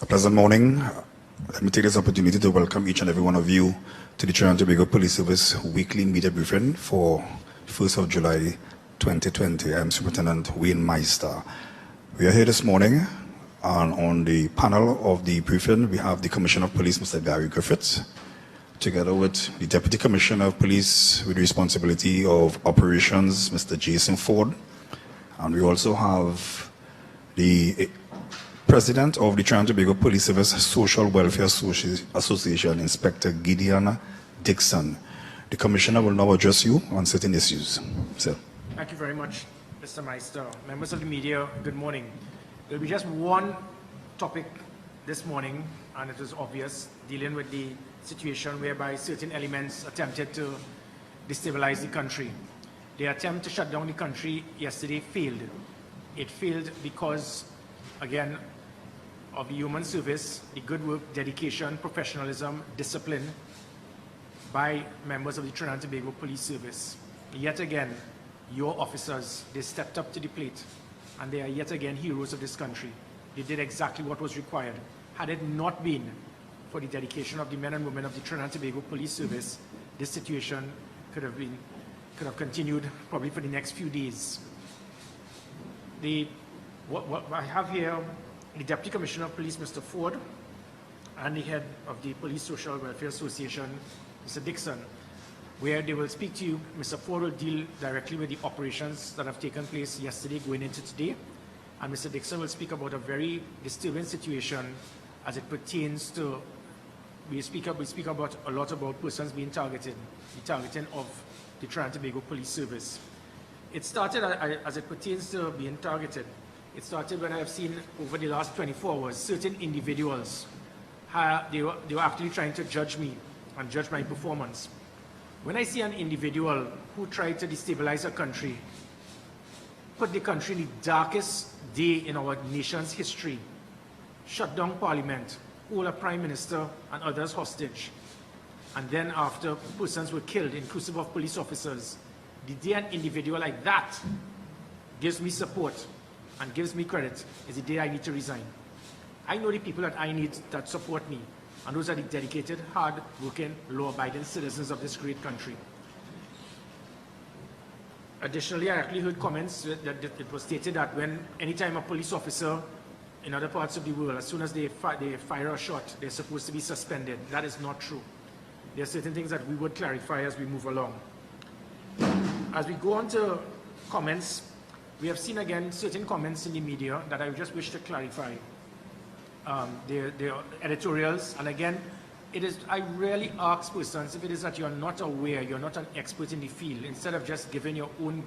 A pleasant morning. Let me take this opportunity to welcome each and every one of you to the Trinidad and Tobago Police Service weekly media briefing for 1st of July 2020. I'm Superintendent Wayne Meister. We are here this morning, and on the panel of the briefing we have the Commissioner of Police, Mr. Gary Griffith, together with the Deputy Commissioner of Police with responsibility of operations, Mr. Jason Ford, and we also have the President of the Trinidad and Tobago Police Service Social Welfare Association, Inspector Gideon Dixon. The Commissioner will now address you on certain issues. Sir. Thank you very much, Mr. Meister. Members of the media, good morning. There will be just one topic this morning, and it is obvious, dealing with the situation whereby certain elements attempted to destabilize the country. The attempt to shut down the country yesterday failed. It failed because, again, of the human service, the good work, dedication, professionalism, discipline by members of the Trinidad and Tobago Police Service. Yet again, your officers, they stepped up to the plate, and they are yet again heroes of this country. They did exactly what was required. Had it not been for the dedication of the men and women of the Trinidad and Tobago Police Service, this situation could have continued probably for the next few days. What I have here, the Deputy Commissioner of Police, Mr. Ford, and the head of the Police Social Welfare Association, Mr. Dixon, where they will speak to you. Mr. Ford will deal directly with the operations that have taken place yesterday going into today, and Mr. Dixon will speak about a very disturbing situation as it pertains to, we speak about a lot about persons being targeted, the targeting of the Trinidad and Tobago Police Service. It started as it pertains to being targeted. It started when I have seen over the last 24 hours, certain individuals, they were actually trying to judge me and judge my performance. When I see an individual who tried to destabilize a country, put the country in the darkest day in our nation's history, shut down Parliament, hold a Prime Minister and others hostage, and then after persons were killed, inclusive of police officers, the day an individual like that gives me support and gives me credit is the day I need to resign. I know the people that I need that support me, and those are the dedicated, hard-working, law-abiding citizens of this great country. Additionally, I actually heard comments that it was stated that anytime a police officer in other parts of the world, as soon as they fire a shot, they're supposed to be suspended. That is not true. There are certain things that we would clarify as we move along. As we go on to comments, we have seen again certain comments in the media that I just wish to clarify. Their editorials, and again, I rarely ask persons if it is that you're not aware, you're not an expert in the field, instead of just giving your own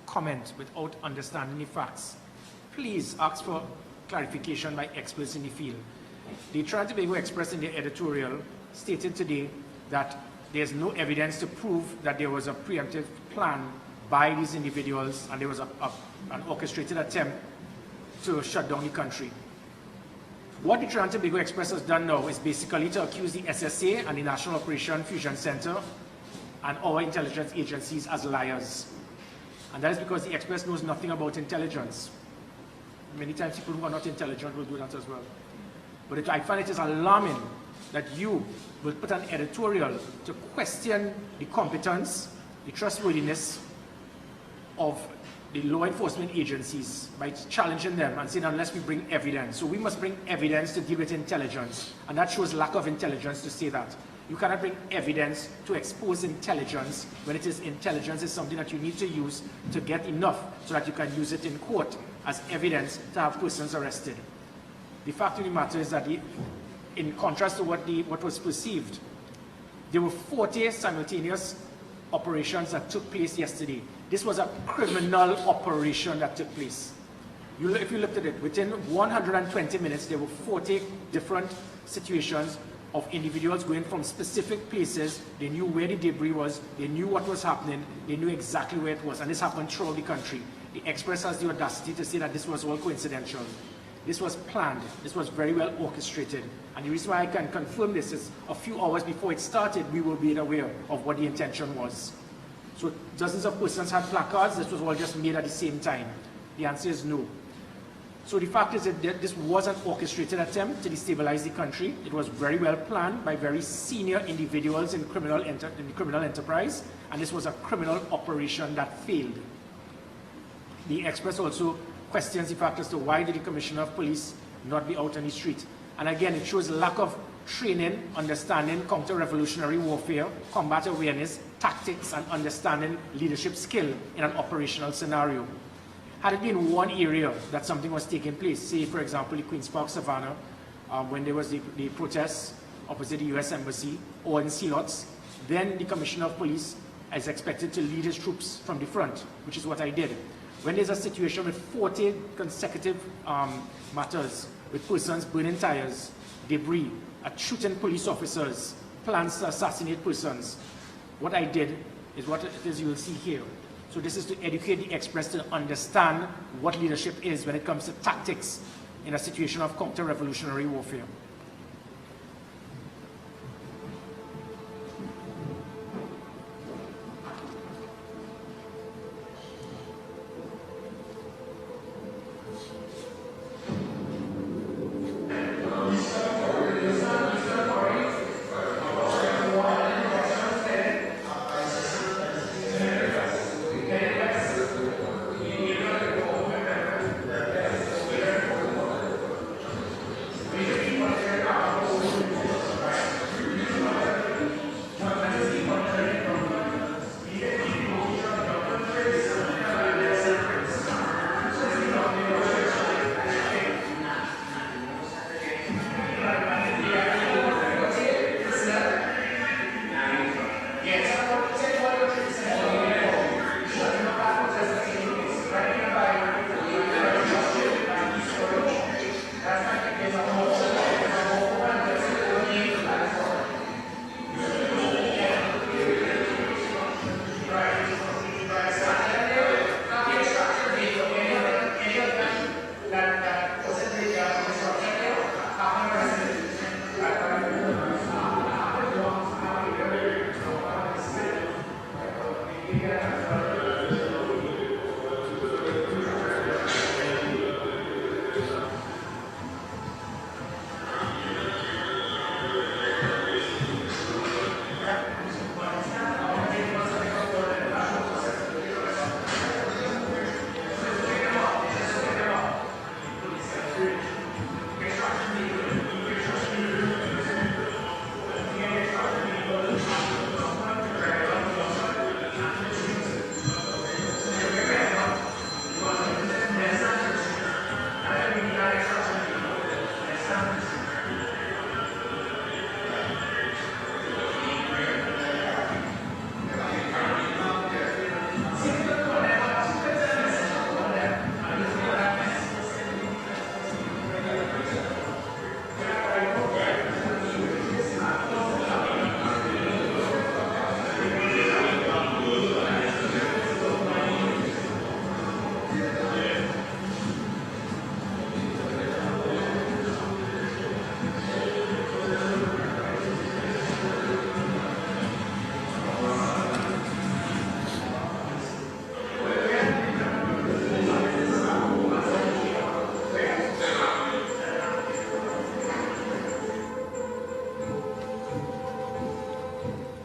comment without understanding the facts. Please ask for clarification by experts in the field. The Trinidad and Tobago Express in their editorial stated today that there's no evidence to prove that there was a preemptive plan by these individuals and there was an orchestrated attempt to shut down the country. What the Trinidad and Tobago Express has done now is basically to accuse the SSA and the National Operation Fusion Center and our intelligence agencies as liars. And that is because the Express knows nothing about intelligence. Many times people who are not intelligent will do that as well. But I find it is alarming that you will put an editorial to question the competence, the trustworthiness of the law enforcement agencies by challenging them and saying unless we bring evidence. So we must bring evidence to deal with intelligence, and that shows lack of intelligence to say that. You cannot bring evidence to expose intelligence when intelligence is something that you need to use to get enough so that you can use it in court as evidence to have persons arrested. The fact of the matter is that in contrast to what was perceived, there were 40 simultaneous operations that took place yesterday. This was a criminal operation that took place. If you looked at it, within 120 minutes, there were 40 different situations of individuals going from specific places. They knew where the debris was, they knew what was happening, they knew exactly where it was, and this happened throughout the country. The Express has the audacity to say that this was all coincidental. This was planned, this was very well orchestrated, and the reason why I can confirm this is a few hours before it started, we were made aware of what the intention was. So dozens of persons had placards, this was all just made at the same time. The answer is no. So the fact is that this was an orchestrated attempt to destabilize the country. It was very well planned by very senior individuals in the criminal enterprise, and this was a criminal operation that failed. The Express also questions the fact as to why did the Commissioner of Police not be out on the street. And again, it shows lack of training, understanding counter-revolutionary warfare, combat awareness, tactics, and understanding leadership skill in an operational scenario. Had it been one area that something was taking place, say, for example, the Queen's Park Savannah, when there was the protests opposite the U.S. Embassy, or in Sealots, then the Commissioner of Police is expected to lead his troops from the front, which is what I did. When there's a situation with 40 consecutive matters, with persons burning tires, debris, shooting police officers, plans to assassinate persons, what I did is what it is you will see here. So this is to educate the Express to understand what leadership is when it comes to tactics in a situation of counter-revolutionary warfare.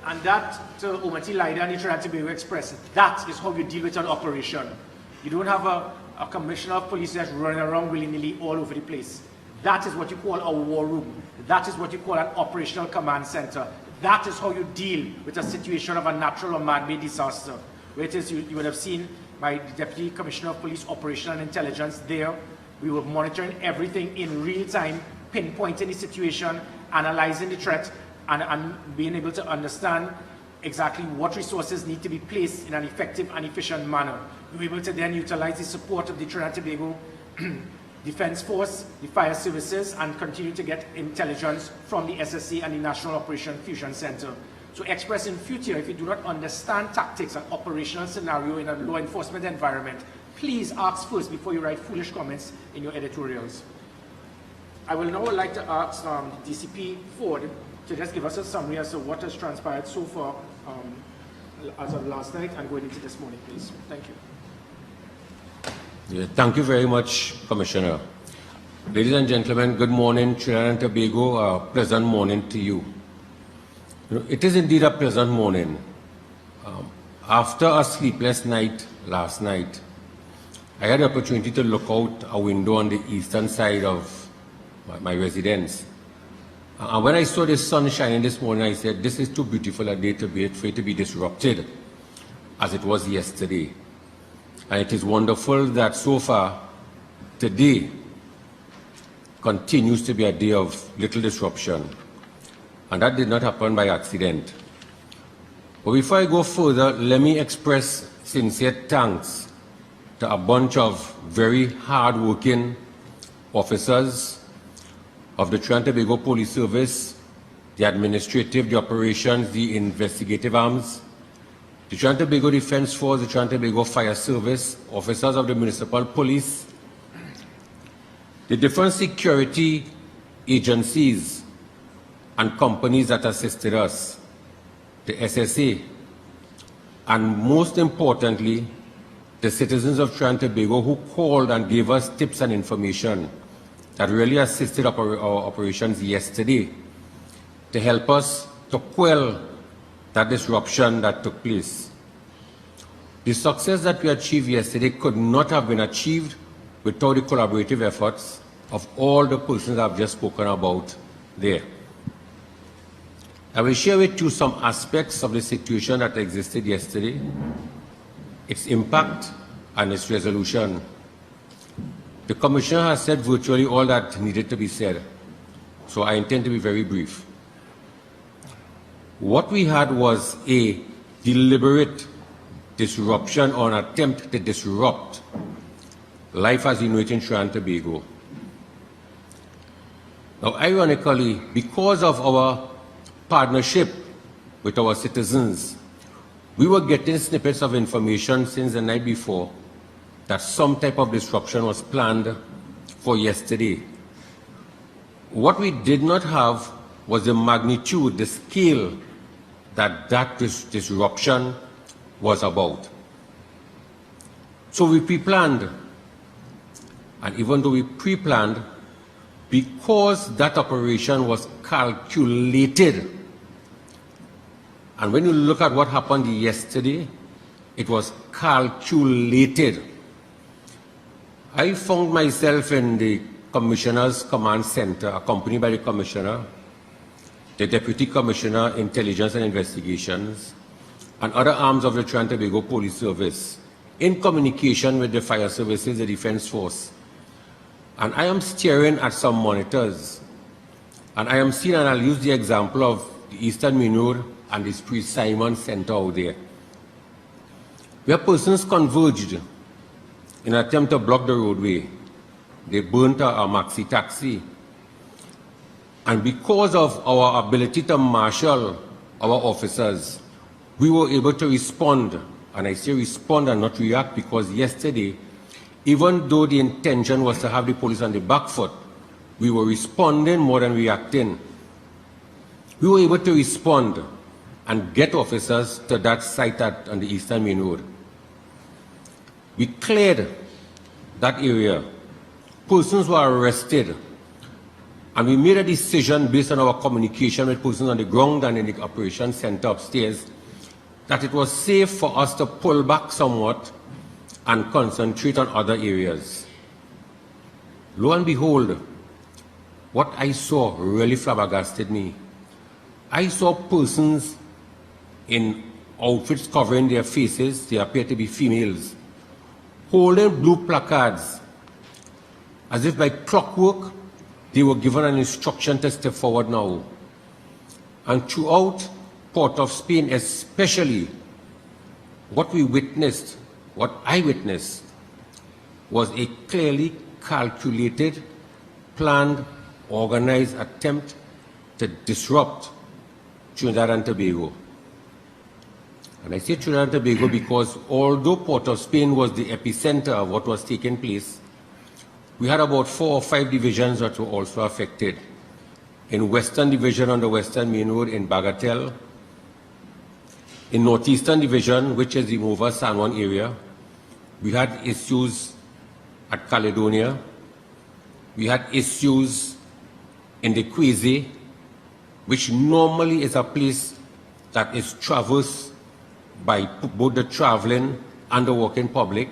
And that, to Omati Laida and the Trinidad and Tobago Express, that is how you deal with an operation. You don't have a commissioner of police that's running around willy-nilly all over the place. That is what you call a war room. That is what you call an operational command center. That is how you deal with a situation of a natural or man-made disaster. Where it is, you would have seen my Deputy Commissioner of Police Operational Intelligence there. We were monitoring everything in real time, pinpointing the situation, analyzing the threat, and being able to understand exactly what resources need to be placed in an effective and efficient manner. We were able to then utilize the support of the Trinidad and Tobago Defense Force, the fire services, and continue to get intelligence from the SSC and the National Operation Fusion Center. So Express, in future, if you do not understand tactics and operational scenario in a law enforcement environment, please ask first before you write foolish comments in your editorials. I will now like to ask DCP Ford to just give us a summary as to what has transpired so far as of last night and going into this morning, please. Thank you. Yeah, thank you very much, Commissioner. Ladies and gentlemen, good morning, Trinidad and Tobago. Pleasant morning to you. It is indeed a pleasant morning. After a sleepless night last night, I had the opportunity to look out a window on the eastern side of my residence. And when I saw the sun shining this morning, I said, this is too beautiful a day for it to be disrupted as it was yesterday. And it is wonderful that so far, today continues to be a day of little disruption. And that did not happen by accident. But before I go further, let me express sincere thanks to a bunch of very hard-working officers of the Trinidad and Tobago Police Service, the administrative, the operations, the investigative arms, the Trinidad and Tobago Defense Force, the Trinidad and Tobago Fire Service, officers of the municipal police, the different security agencies and companies that assisted us, the SSA, and most importantly, the citizens of Trinidad and Tobago who called and gave us tips and information that really assisted our operations yesterday to help us to quell that disruption that took place. The success that we achieved yesterday could not have been achieved without the collaborative efforts of all the persons I've just spoken about there. I will share with you some aspects of the situation that existed yesterday, its impact and its resolution. The Commissioner has said virtually all that needed to be said, so I intend to be very brief. What we had was a deliberate disruption or an attempt to disrupt life as we know it in Trinidad and Tobago. Now, ironically, because of our partnership with our citizens, we were getting snippets of information since the night before that some type of disruption was planned for yesterday. What we did not have was the magnitude, the scale that disruption was about. So we pre-planned, and even though we pre-planned, because that operation was calculated, and when you look at what happened yesterday, it was calculated. I found myself in the Commissioner's Command Center, accompanied by the Commissioner, the Deputy Commissioner, Intelligence and Investigations, and other arms of the Trinidad and Tobago Police Service, in communication with the Fire Services, the Defense Force. And I am staring at some monitors, and I am seeing, and I'll use the example of the Eastern Minur and the Priest Simon Center out there, where persons converged in an attempt to block the roadway. They burnt a maxi taxi. And because of our ability to marshal our officers, we were able to respond. And I say respond and not react, because yesterday, even though the intention was to have the police on the back foot, we were responding more than reacting. We were able to respond and get officers to that site on the Eastern Main Road. We cleared that area. Persons were arrested. And we made a decision based on our communication with persons on the ground and in the operations center upstairs that it was safe for us to pull back somewhat and concentrate on other areas. Lo and behold, what I saw really flabbergasted me. I saw persons in outfits covering their faces, they appear to be females, holding blue placards, as if by clockwork, they were given an instruction to step forward now. And throughout Port of Spain especially, what we witnessed, what I witnessed, was a clearly calculated, planned, organized attempt to disrupt Trinidad and Tobago. And I say Trinidad and Tobago because although Port of Spain was the epicenter of what was taking place, we had about 4 or 5 divisions that were also affected. In Western Division on the Western Main Road in Bagatelle, in Northeastern Division, which is the Mova San Juan area, we had issues at Caledonia. We had issues in the Quasi, which normally is a place that is traversed by both the traveling and the walking public.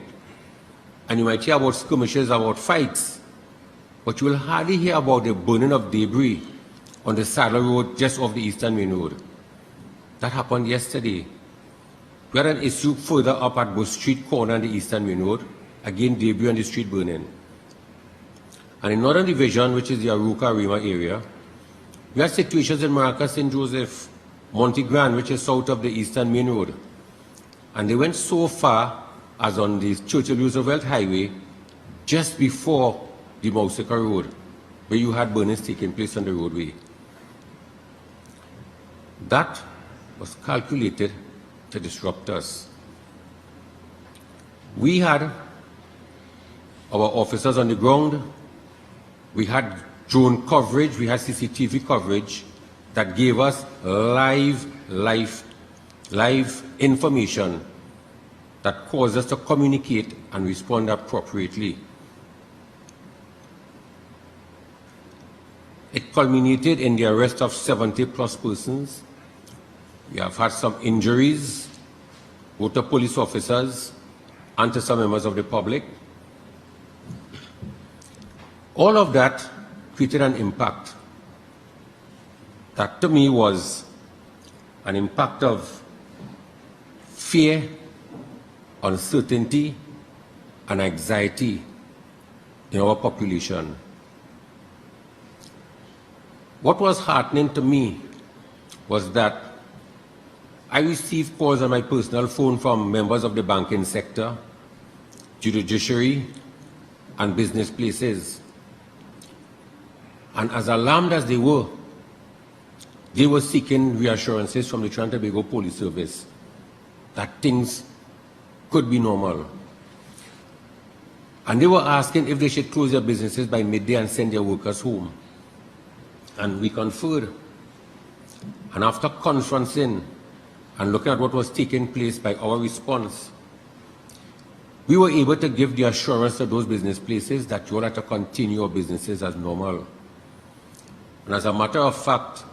And you might hear about skirmishes, about fights, but you will hardly hear about the burning of debris on the Saddle Road just off the Eastern Main Road. That happened yesterday. We had an issue further up at Bush Street corner on the Eastern Main Road, again debris on the street burning. And in Northern Division, which is the Aruka Rima area, we had situations in Maracas, St. Joseph, Monte Grande, which is south of the Eastern Main Road. And they went so far as on the Churchill Roosevelt Highway, just before the Mausica Road, where you had burnings taking place on the roadway. That was calculated to disrupt us. We had our officers on the ground, we had drone coverage, we had CCTV coverage that gave us live information that caused us to communicate and respond appropriately. It culminated in the arrest of 70+ persons. We have had some injuries, both to police officers and to some members of the public. All of that created an impact that to me was an impact of fear, uncertainty, and anxiety in our population. What was heartening to me was that I received calls on my personal phone from members of the banking sector, judiciary, and business places. And as alarmed as they were seeking reassurances from the Trinidad and Tobago Police Service that things could be normal. And they were asking if they should close their businesses by midday and send their workers home. And we conferred. And after conferencing and looking at what was taking place by our response, we were able to give the assurance to those business places that you all have to continue your businesses as normal. And as a matter of fact,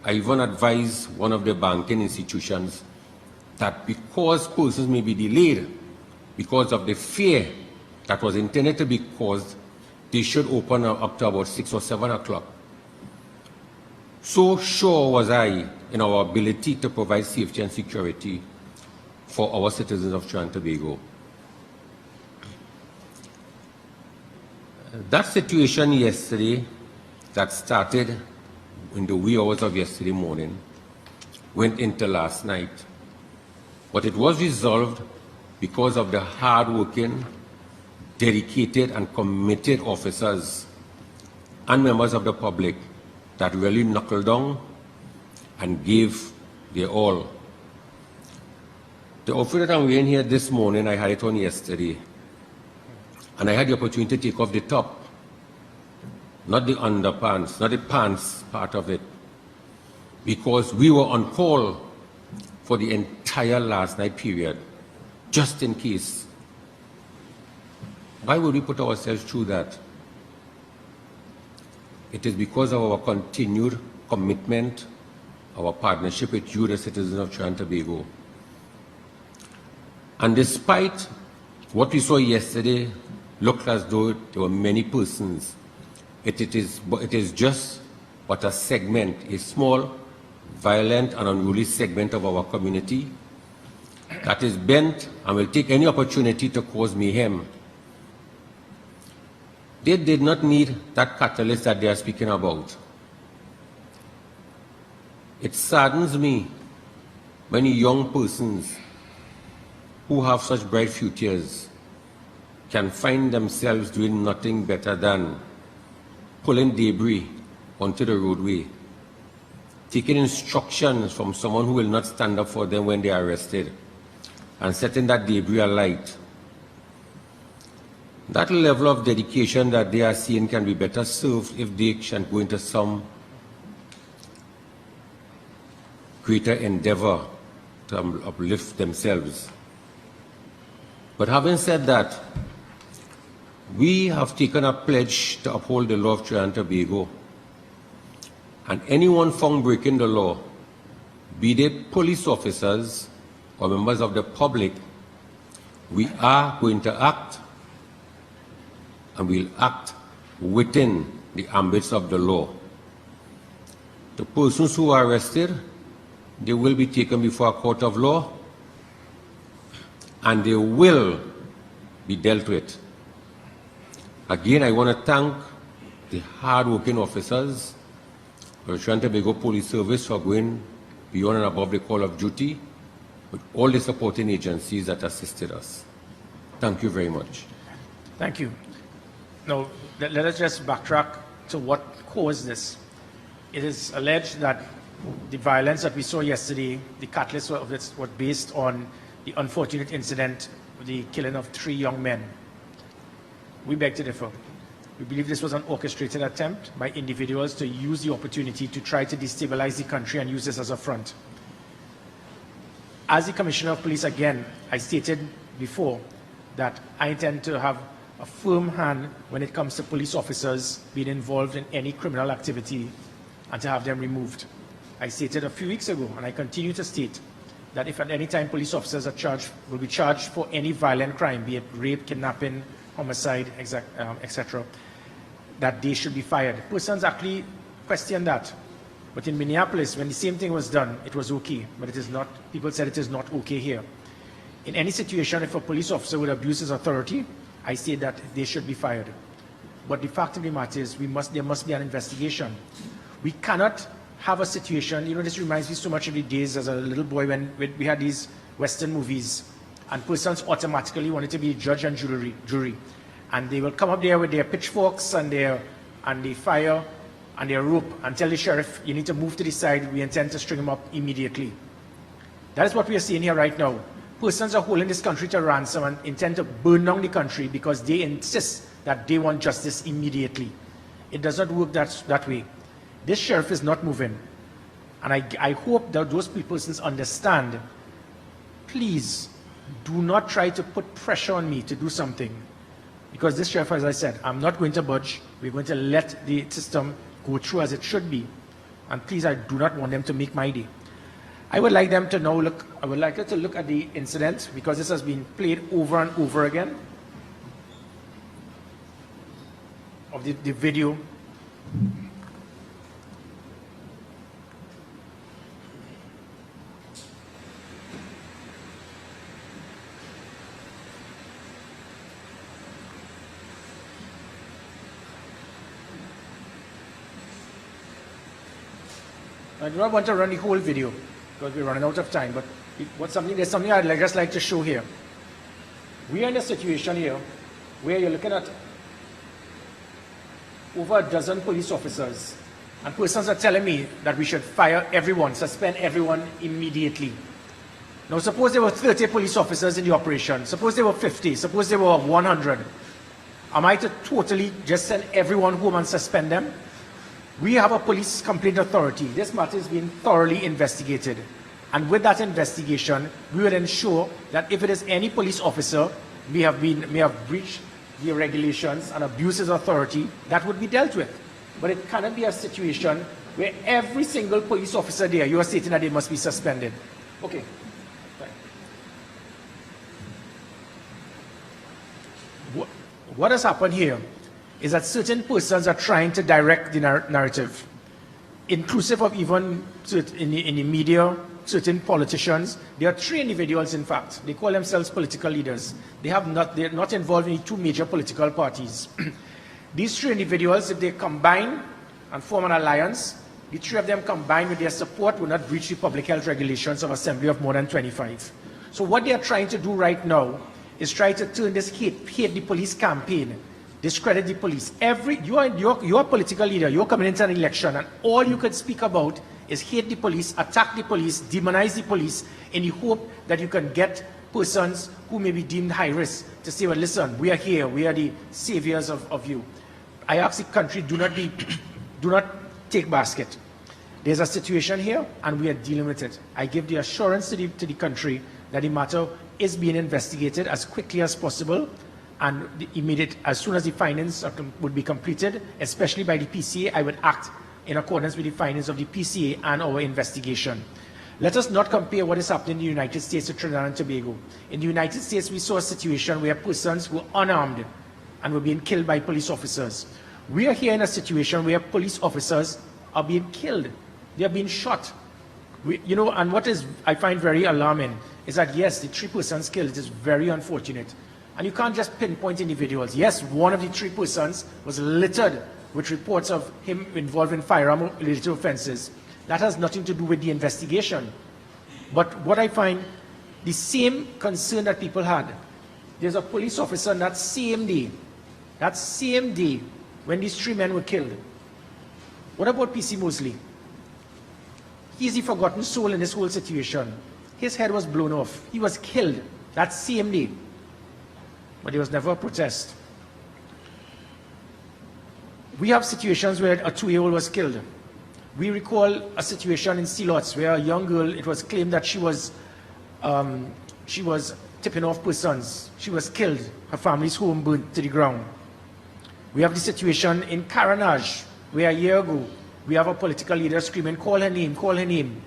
I even advised one of the banking institutions that because persons may be delayed because of the fear that was intended to be caused, they should open up to about 6 or 7 o'clock. So sure was I in our ability to provide safety and security for our citizens of Trinidad and Tobago. That situation yesterday that started in the wee hours of yesterday morning went into last night. But it was resolved because of the hard-working, dedicated and committed officers and members of the public that really knuckled down and gave their all. The outfit that I'm wearing here this morning, I had it on yesterday. And I had the opportunity to take off the top, not the underpants, not the pants part of it, because we were on call for the entire last night period, just in case. Why would we put ourselves through that? It is because of our continued commitment, our partnership with you, the citizens of Trinidad and Tobago. And despite what we saw yesterday, looked as though there were many persons, it is just but a segment, a small, violent and unruly segment of our community that is bent and will take any opportunity to cause mayhem. They did not need that catalyst that they are speaking about. It saddens me when young persons who have such bright futures can find themselves doing nothing better than pulling debris onto the roadway, taking instructions from someone who will not stand up for them when they are arrested, and setting that debris alight. That level of dedication that they are seeing can be better served if they can go into some greater endeavor to uplift themselves. But having said that, we have taken a pledge to uphold the law of Trinidad and Tobago. And anyone found breaking the law, be they police officers or members of the public, we are going to act, and we'll act within the ambits of the law. The persons who are arrested, they will be taken before a court of law, and they will be dealt with. Again, I want to thank the hard-working officers of the Trinidad and Tobago Police Service for going beyond and above the call of duty, with all the supporting agencies that assisted us. Thank you very much. Thank you. Now, let us just backtrack to what caused this. It is alleged that the violence that we saw yesterday, the catalyst of it was based on the unfortunate incident with the killing of 3 young men. We beg to differ. We believe this was an orchestrated attempt by individuals to use the opportunity to try to destabilize the country and use this as a front. As the Commissioner of Police, again, I stated before that I intend to have a firm hand when it comes to police officers being involved in any criminal activity and to have them removed. I stated a few weeks ago, and I continue to state, that if at any time police officers will be charged for any violent crime, be it rape, kidnapping, homicide, etc., that they should be fired. Persons actually question that. But in Minneapolis, when the same thing was done, it was okay. But it is not, people said it is not okay here. In any situation, if a police officer would abuse his authority, I say that they should be fired. But the fact of the matter is, there must be an investigation. We cannot have a situation, you know, this reminds me so much of the days as a little boy when we had these Western movies, and persons automatically wanted to be judge and jury. And they will come up there with their pitchforks and the fire and their rope and tell the sheriff, you need to move to the side, we intend to string him up immediately. That is what we are seeing here right now. Persons are holding this country to ransom and intend to burn down the country because they insist that they want justice immediately. It does not work that way. This sheriff is not moving. And I hope that those persons understand, please do not try to put pressure on me to do something. Because this sheriff, as I said, I'm not going to budge. We're going to let the system go through as it should be. And please, I do not want them to make my day. I would like them to now look, I would like them to look at the incident, because this has been played over and over again, of the video. I do not want to run the whole video because we're running out of time, but there's something I'd just like to show here. We are in a situation here where you're looking at over a dozen police officers, and persons are telling me that we should fire everyone, suspend everyone immediately. Now suppose there were 30 police officers in the operation, suppose there were 50, suppose there were 100. Am I to totally just send everyone home and suspend them? We have a police complaint authority. This matter is being thoroughly investigated. And with that investigation, we will ensure that if it is any police officer may have breached the regulations and abused his authority, that would be dealt with. But it cannot be a situation where every single police officer there, you are stating that they must be suspended. Okay. What has happened here is that certain persons are trying to direct the narrative, inclusive of even in the media, certain politicians. There are 3 individuals, in fact. They call themselves political leaders. They're not involved in 2 major political parties. These 3 individuals, if they combine and form an alliance, the 3 of them combined with their support will not breach the public health regulations of Assembly of more than 25. So what they are trying to do right now is try to turn this hate the police campaign, discredit the police. You're a political leader, you're coming into an election, and all you could speak about is hate the police, attack the police, demonize the police, in the hope that you can get persons who may be deemed high risk to say, well, listen, we are here, we are the saviors of you. I ask the country, do not take basket. There's a situation here, and we are dealing with it. I give the assurance to the country that the matter is being investigated as quickly as possible, and the immediate, as soon as the findings would be completed, especially by the PCA, I would act in accordance with the findings of the PCA and our investigation. Let us not compare what is happening in the United States to Trinidad and Tobago. In the United States, we saw a situation where persons were unarmed and were being killed by police officers. We are here in a situation where police officers are being killed. They are being shot. And what is, I find very alarming is that, yes, the 3 persons killed, it is very unfortunate. And you can't just pinpoint individuals. Yes, one of the 3 persons was littered with reports of him involved in firearm-related offenses. That has nothing to do with the investigation. But what I find, the same concern that people had, there's a police officer that same day, when these 3 men were killed. What about PC Mosley? He's the forgotten soul in this whole situation. His head was blown off. He was killed that same day. But there was never a protest. We have situations where a 2-year-old was killed. We recall a situation in Sealots where a young girl, it was claimed that she was tipping off persons. She was killed. Her family's home burnt to the ground. We have the situation in Caranage where a year ago, we have a political leader screaming, call her name,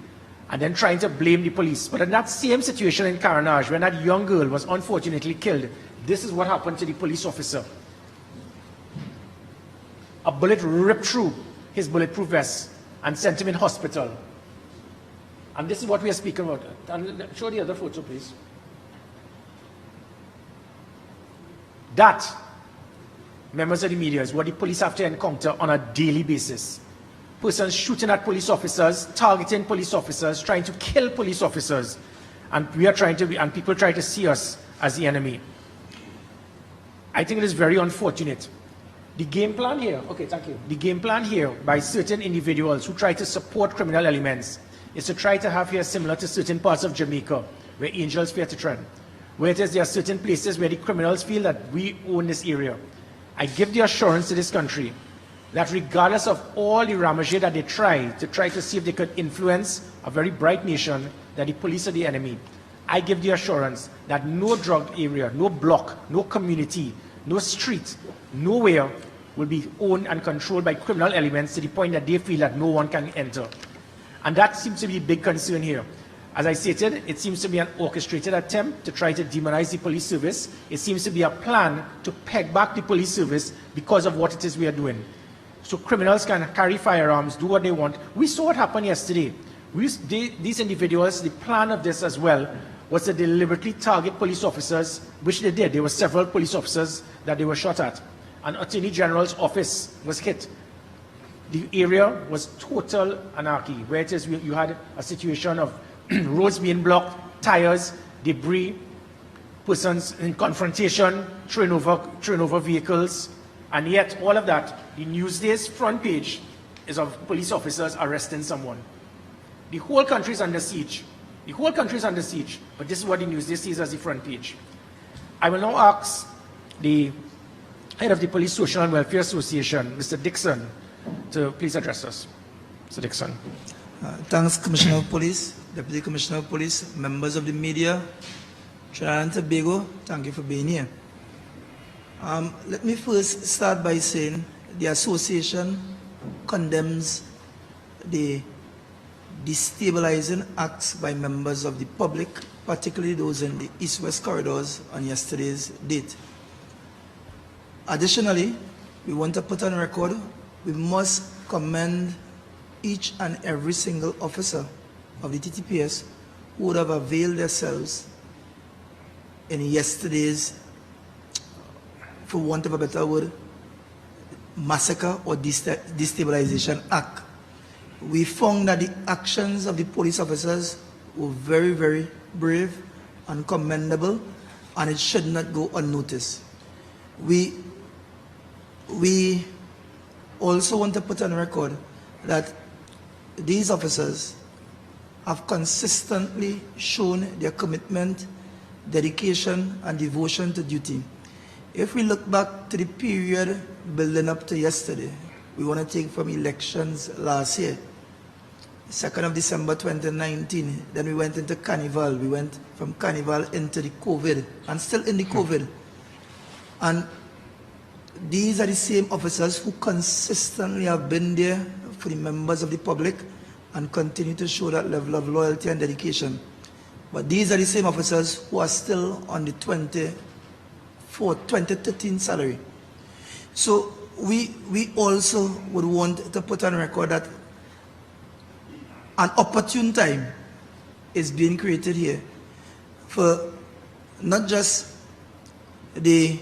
and then trying to blame the police. But in that same situation in Caranage, when that young girl was unfortunately killed, this is what happened to the police officer. A bullet ripped through his bulletproof vest and sent him in hospital. And this is what we are speaking about. And show the other photo, please. That, members of the media, is what the police have to encounter on a daily basis. Persons shooting at police officers, targeting police officers, trying to kill police officers. And people try to see us as the enemy. I think it is very unfortunate. The game plan here, okay, thank you. The game plan here by certain individuals who try to support criminal elements is to try to have here similar to certain parts of Jamaica where angels fear to tread. Where it is there are certain places where the criminals feel that we own this area. I give the assurance to this country that regardless of all the ramage that they try to see if they could influence a very bright nation, that the police are the enemy. I give the assurance that no drug area, no block, no community, no street, nowhere will be owned and controlled by criminal elements to the point that they feel that no one can enter. And that seems to be a big concern here. As I stated, it seems to be an orchestrated attempt to try to demonize the police service. It seems to be a plan to peg back the police service because of what it is we are doing. So criminals can carry firearms, do what they want. We saw what happened yesterday. These individuals, the plan of this as well, was to deliberately target police officers, which they did. There were several police officers that they were shot at. An Attorney General's office was hit. The area was total anarchy, where it is you had a situation of roads being blocked, tires, debris, persons in confrontation, throwing over vehicles, and yet all of that, the Newsday's front page is of police officers arresting someone. The whole country is under siege. The whole country is under siege, but this is what the Newsday sees as the front page. I will now ask the head of the Police Social and Welfare Association, Mr. Dixon, to please address us. Mr. Dixon. Thanks, Commissioner of Police, Deputy Commissioner of Police, members of the media, Trinidad and Tobago, thank you for being here. Let me first start by saying the association condemns the destabilizing acts by members of the public, particularly those in the East-West corridors on yesterday's date. Additionally, we want to put on record, we must commend each and every single officer of the TTPS who would have availed themselves in yesterday's, for want of a better word, massacre or destabilization act. We found that the actions of the police officers were very, very brave and commendable, and it should not go unnoticed. We also want to put on record that these officers have consistently shown their commitment, dedication, and devotion to duty. If we look back to the period building up to yesterday, we want to take from elections last year, 2nd of December 2019, then we went into Carnival. We went from Carnival into the COVID, and still in the COVID. And these are the same officers who consistently have been there for the members of the public and continue to show that level of loyalty and dedication. But these are the same officers who are still on the 2013 salary. So we also would want to put on record that an opportune time is being created here for not just the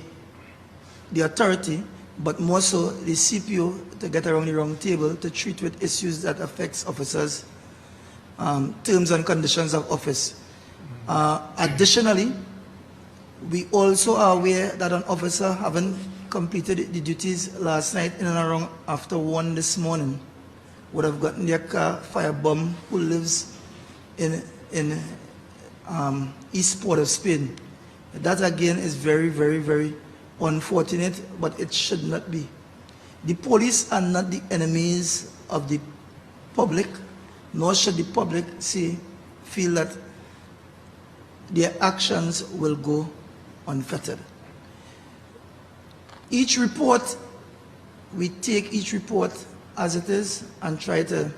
authority, but more so the CPO to get around the round table to treat with issues that affects officers' terms and conditions of office. Additionally, we also are aware that an officer having completed the duties last night in and around after 1 this morning would have gotten their car firebombed, who lives in East Port of Spain. That again is very, very, very unfortunate, but it should not be. The police are not the enemies of the public, nor should the public feel that their actions will go unfettered. Each report, we take each report as it is and try to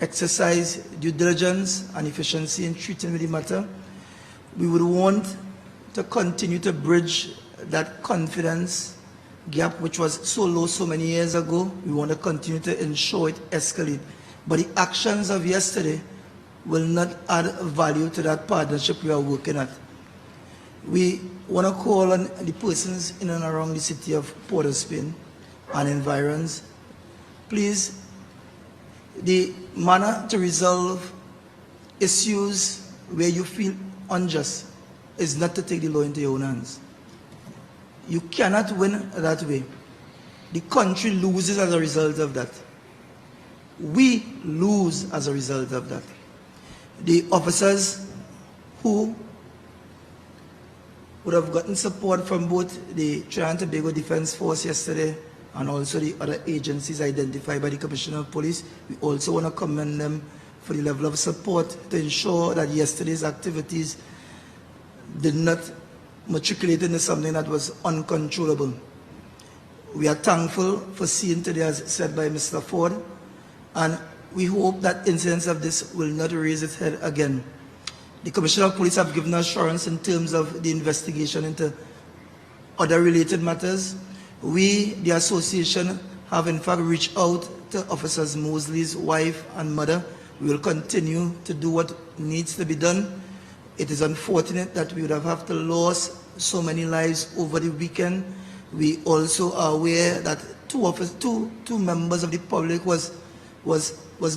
exercise due diligence and efficiency in treating with the matter. We would want to continue to bridge that confidence gap which was so low so many years ago. We want to continue to ensure it escalate. But the actions of yesterday will not add value to that partnership we are working at. We want to call on the persons in and around the city of Port of Spain and environs. Please, the manner to resolve issues where you feel unjust is not to take the law into your own hands. You cannot win that way. The country loses as a result of that. We lose as a result of that. The officers who would have gotten support from both the Trinidad and Tobago Defense Force yesterday and also the other agencies identified by the Commissioner of Police, we also want to commend them for the level of support to ensure that yesterday's activities did not matriculate into something that was uncontrollable. We are thankful for seeing today, as said by Mr. Ford, and we hope that incidents of this will not raise its head again. The Commissioner of Police have given assurance in terms of the investigation into other related matters. We, the association, have in fact reached out to Officers Mosley's wife and mother. We will continue to do what needs to be done. It is unfortunate that we would have to lose so many lives over the weekend. We also are aware that two members of the public was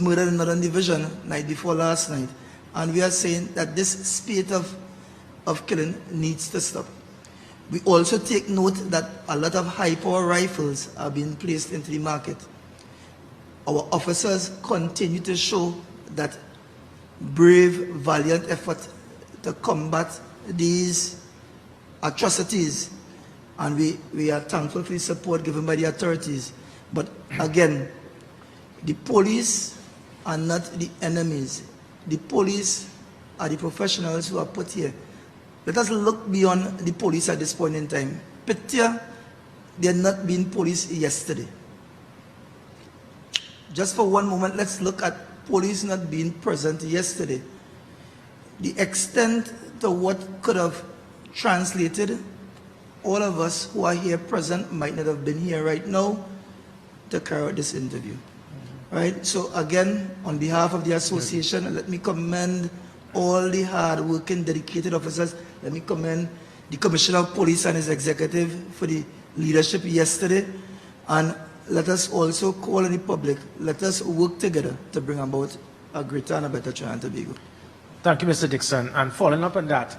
murdered in another division night before last night. And we are saying that this spate of killing needs to stop. We also take note that a lot of high-power rifles are being placed into the market. Our officers continue to show that brave, valiant effort to combat these atrocities, and we are thankful for the support given by the authorities. But again, the police are not the enemies. The police are the professionals who are put here. Let us look beyond the police at this point in time. Petia, they are not being police yesterday. Just for one moment, let's look at police not being present yesterday. The extent to what could have translated, all of us who are here present might not have been here right now to carry out this interview. Right? So again, on behalf of the association, let me commend all the hard-working, dedicated officers. Let me commend the Commissioner of Police and his executive for the leadership yesterday. And let us also call on the public. Let us work together to bring about a greater and a better Trinidad and Tobago. Thank you, Mr. Dixon. And following up on that,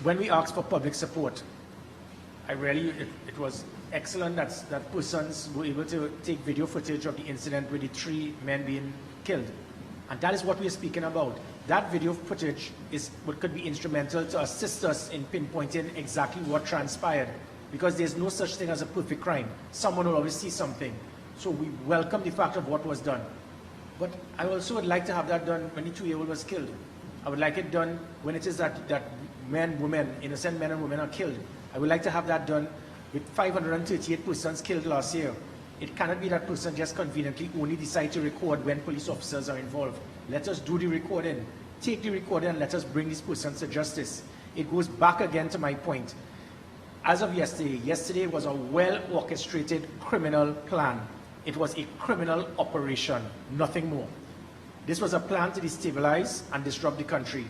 when we asked for public support, it was excellent that persons were able to take video footage of the incident with the 3 men being killed. And that is what we are speaking about. That video footage is what could be instrumental to assist us in pinpointing exactly what transpired, because there's no such thing as a perfect crime. Someone will always see something. So we welcome the fact of what was done. But I also would like to have that done when the 2-year-old was killed. I would like it done when it is that men, women, innocent men and women are killed. I would like to have that done with 538 persons killed last year, it cannot be that person just conveniently only decide to record when police officers are involved. Let us do the recording. Take the recording and let us bring these persons to justice. It goes back again to my point. As of yesterday was a well-orchestrated criminal plan. It was a criminal operation, nothing more. This was a plan to destabilize and disrupt the country.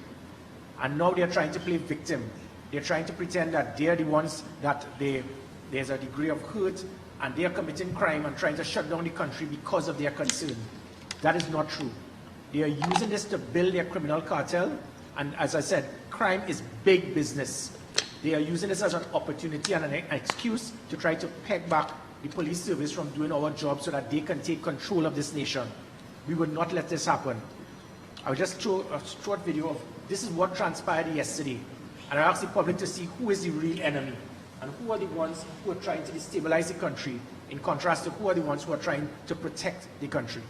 And now they're trying to play victim. They're trying to pretend that they're the ones that there's a degree of hurt and they're committing crime and trying to shut down the country because of their concern. That is not true. They are using this to build their criminal cartel. And as I said, crime is big business. They are using this as an opportunity and an excuse to try to peg back the police service from doing our job so that they can take control of this nation. We will not let this happen. I will just show a short video of this is what transpired yesterday. And I ask the public to see who is the real enemy and who are the ones who are trying to destabilize the country in contrast to who are the ones who are trying to protect the country.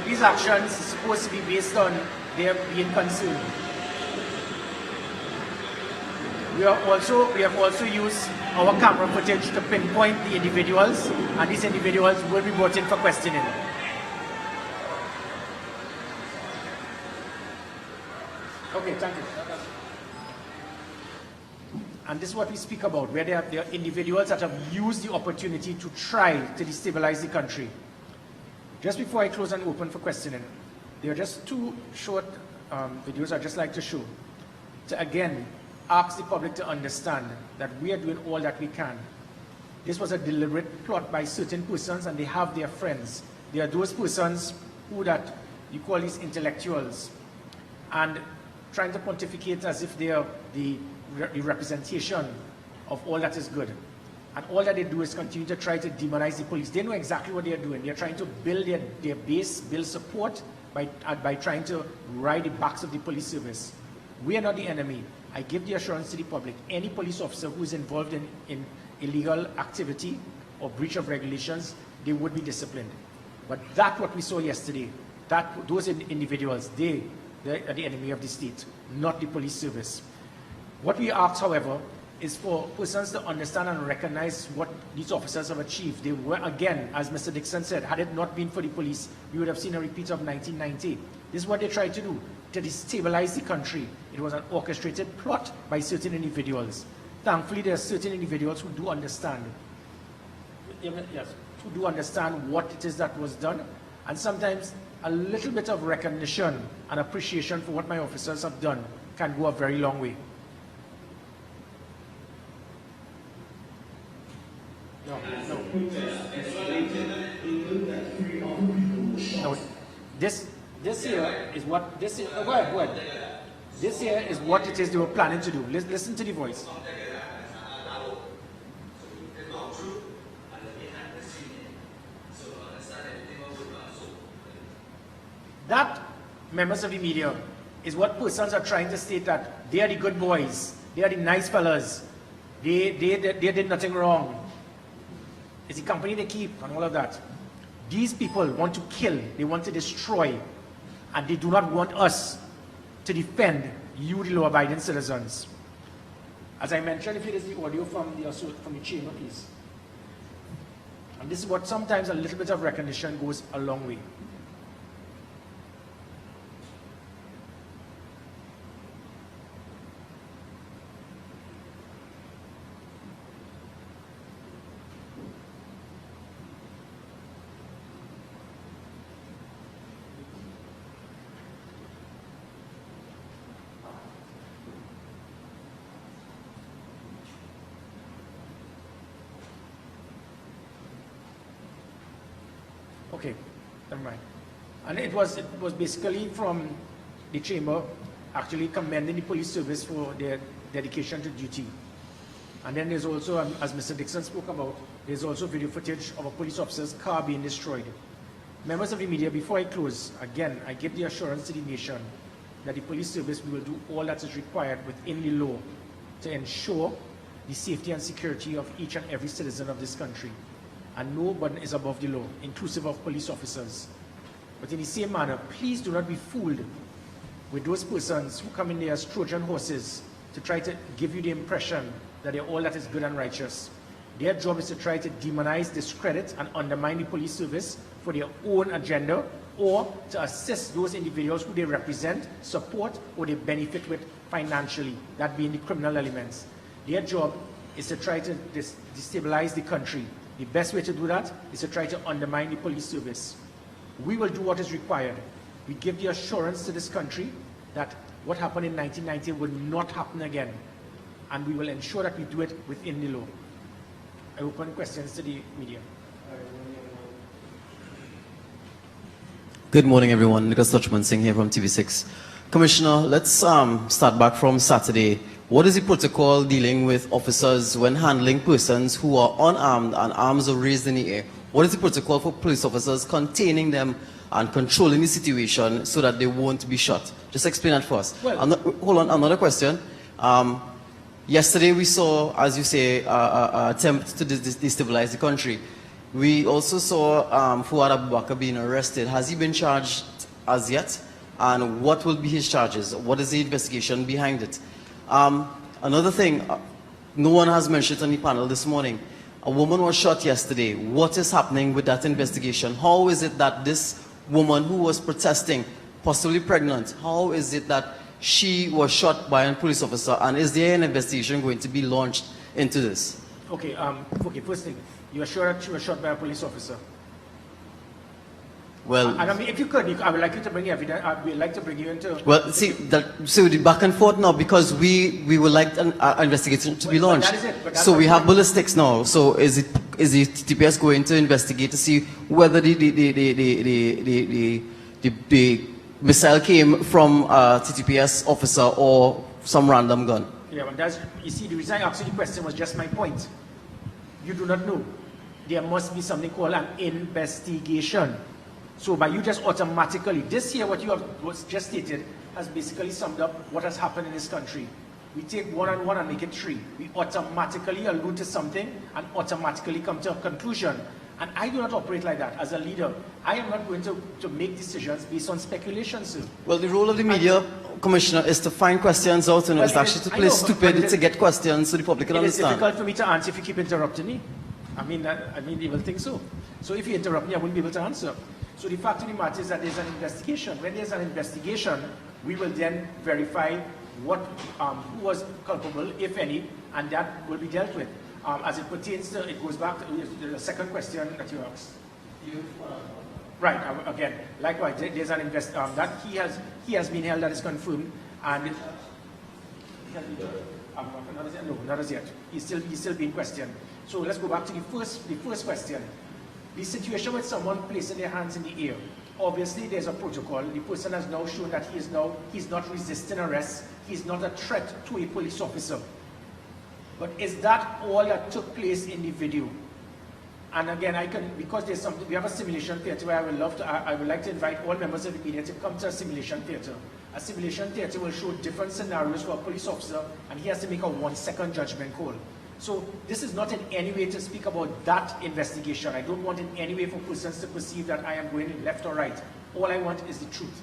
These actions are supposed to be based on their being concerned. We have also used our camera footage to pinpoint the individuals, and these individuals will be brought in for questioning. Okay, thank you. And this is what we speak about, where there are individuals that have used the opportunity to try to destabilize the country. Just before I close and open for questioning, there are just two short videos I'd just like to show to again ask the public to understand that we are doing all that we can. This was a deliberate plot by certain persons and they have their friends. They are those persons who that you call these intellectuals and trying to pontificate as if they are the representation of all that is good. And all that they do is continue to try to demonize the police. They know exactly what they are doing. They are trying to build their base, build support by trying to ride the backs of the police service. We are not the enemy. I give the assurance to the public. Any police officer who is involved in illegal activity or breach of regulations, they would be disciplined. But that's what we saw yesterday. Those individuals, they are the enemy of the state, not the police service. What we ask, however, is for persons to understand and recognize what these officers have achieved. They were, again, as Mr. Dixon said, had it not been for the police, we would have seen a repeat of 1990. This is what they tried to do, to destabilize the country. It was an orchestrated plot by certain individuals. Thankfully, there are certain individuals who do understand. Yes, who do understand what it is that was done, and sometimes a little bit of recognition and appreciation for what my officers have done can go a very long way. No. This here is what this is. Go ahead. This here is what it is they were planning to do. Listen to the voice. That, members of the media, is what persons are trying to state that they are the good boys, they are the nice fellas, they did nothing wrong. It's the company they keep and all of that. These people want to kill, they want to destroy, and they do not want us to defend you, the law-abiding citizens. As I mentioned, if it is the audio from the chamber, please. And this is what sometimes a little bit of recognition goes a long way. Okay, never mind. And it was basically from the chamber actually commending the police service for their dedication to duty. And then there's also, as Mr. Dixon spoke about, there's also video footage of a police officer's car being destroyed. Members of the media, before I close, again, I give the assurance to the nation that the police service will do all that is required within the law to ensure the safety and security of each and every citizen of this country. And no burden is above the law, inclusive of police officers. But in the same manner, please do not be fooled with those persons who come in there as Trojan horses to try to give you the impression that they're all that is good and righteous. Their job is to try to demonize, discredit, and undermine the police service for their own agenda, or to assist those individuals who they represent, support, or they benefit with financially, that being the criminal elements. Their job is to try to destabilize the country. The best way to do that is to try to undermine the police service. We will do what is required. We give the assurance to this country that what happened in 1990 will not happen again, and we will ensure that we do it within the law. I open questions to the media. Good morning, everyone. Nicholas Touchman Singh here from TV6. Commissioner, let's start back from Saturday. What is the protocol dealing with officers when handling persons who are unarmed and arms are raised in the air? What is the protocol for police officers containing them and controlling the situation so that they won't be shot? Just explain that for us. Well, hold on, another question. Yesterday we saw, as you say, an attempt to destabilize the country. We also saw Fuad Abubakar being arrested. Has he been charged as yet? And what will be his charges? What is the investigation behind it? Another thing, no one has mentioned on the panel this morning. A woman was shot yesterday. What is happening with that investigation? How is it that this woman who was protesting, possibly pregnant, how is it that she was shot by a police officer? And is there an investigation going to be launched into this? Okay, okay, first thing, you are sure that she was shot by a police officer? Well, And I mean, if you could, I would like you to bring evidence. I would like to bring you into. well, see, so the back and forth now, because we would like an investigation to be But launched. that is it, but that's So what we you have want. ballistics now. So is the TTPS going to investigate to see whether the missile came from a TTPS officer or some random gun? Yeah, but that's, you see, the reason I asked you the question was just my point. You do not know. There must be something called an investigation. So by you just automatically, this here, what you have was just stated, has basically summed up what has happened in this country. We take one and one and make it three. We automatically allude to something and automatically come to a conclusion. And I do not operate like that. As a leader, I am not going to make decisions based on speculation, sir. Well, the role of the media, Commissioner, is to find questions out, and Well, it's actually to I play know, but stupid it is- to get questions so the public can It is understand. difficult for me to answer if you keep interrupting me. I mean, they will think so. So if you interrupt me, I wouldn't be able to answer. So the fact of the matter is that there's an investigation. When there's an investigation, we will then verify what, who was culpable, if any, and that will be dealt with. As it pertains to, it goes back to the second question that you asked. Right, again, likewise, there's an that he has been held, that is confirmed, and not as yet. He's still being questioned. So let's go back to the first question. The situation with someone placing their hands in the air. Obviously, there's a protocol. The person has now shown that he's not resisting arrest. He's not a threat to a police officer. But is that all that took place in the video? And again, because there's something, we have a simulation theater where I would like to invite all members of the media to come to a simulation theater. A simulation theater will show different scenarios for a police officer, and he has to make a 1-second judgment call. So this is not in any way to speak about that investigation. I don't want in any way for persons to perceive that I am going left or right. All I want is the truth.